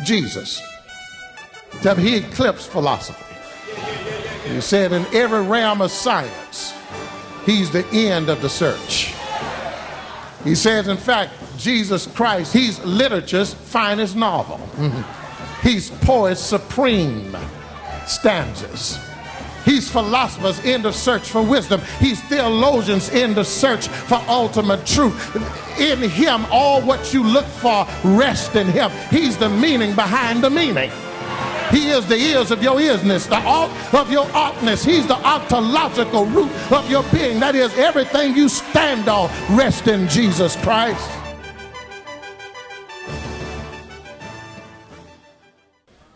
Jesus. He eclipsed philosophy. He said in every realm of science, he's the end of the search. He says, in fact, Jesus Christ, he's literature's finest novel. He's poet's supreme stanzas. He's philosophers in the search for wisdom. He's theologians in the search for ultimate truth. In him, all what you look for rests in him. He's the meaning behind the meaning. He is the ears of your earness, the alt of your oughtness. He's the ontological root of your being. That is, everything you stand on rests in Jesus Christ.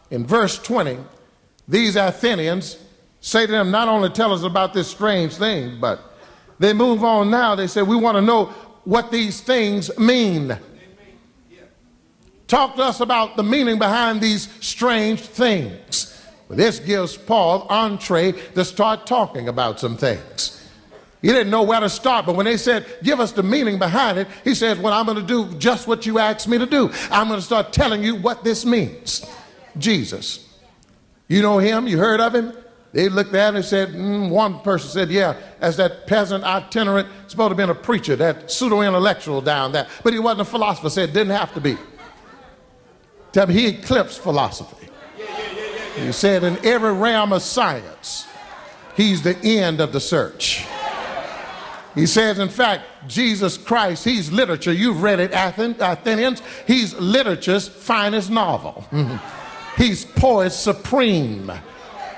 In verse 20, these Athenians say to them, not only tell us about this strange thing, but they move on now. They say, we want to know what these things mean. Talk to us about the meaning behind these strange things. Well, this gives Paul entree to start talking about some things. He didn't know where to start, but when they said, give us the meaning behind it, he says, well, I'm going to do just what you asked me to do. I'm going to start telling you what this means. Jesus. You know him? You heard of him? They looked at it and said, one person said, yeah, as that peasant itinerant, supposed to have been a preacher, that pseudo-intellectual down there. But he wasn't a philosopher, said didn't have to be. He eclipsed philosophy. He said in every realm of science, he's the end of the search. He says, in fact, Jesus Christ, he's literature. You've read it, Athenians. He's literature's finest novel. He's poet's supreme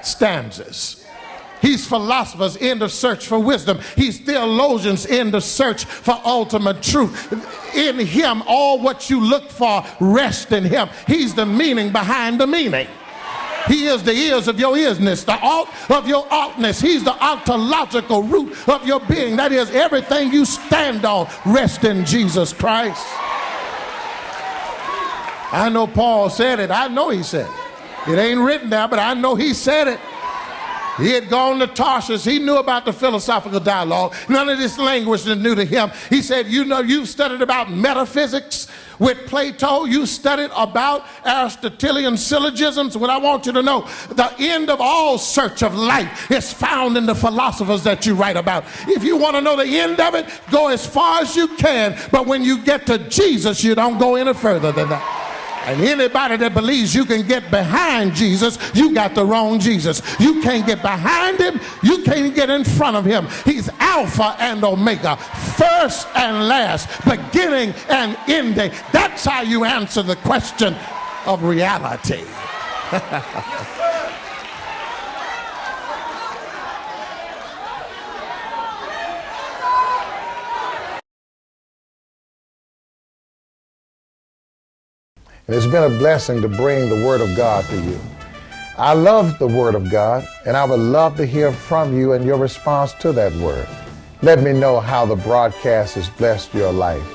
stanzas. He's philosophers in the search for wisdom. He's theologians in the search for ultimate truth. In him, all what you look for rests in him. He's the meaning behind the meaning. He is the ears of your earness, the alt of your oughtness. He's the ontological root of your being. That is, everything you stand on rests in Jesus Christ. I know Paul said it. I know he said it. It ain't written there, but I know he said it. He had gone to Tarshish. He knew about the philosophical dialogue. None of this language is new to him. He said, you know, you've studied about metaphysics with Plato. You studied about Aristotelian syllogisms. What I want you to know, the end of all search of life is found in the philosophers that you write about. If you want to know the end of it, go as far as you can. But when you get to Jesus, you don't go any further than that. And anybody that believes you can get behind Jesus, you got the wrong Jesus. You can't get behind him. You can't get in front of him. He's Alpha and Omega, first and last, beginning and ending. That's how you answer the question of reality. And it's been a blessing to bring the Word of God to you. I love the Word of God, and I would love to hear from you and your response to that Word. Let me know how the broadcast has blessed your life.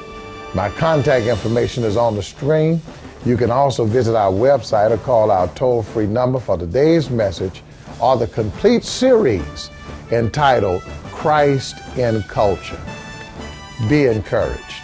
My contact information is on the screen. You can also visit our website or call our toll-free number for today's message or the complete series entitled Christ in Culture. Be encouraged.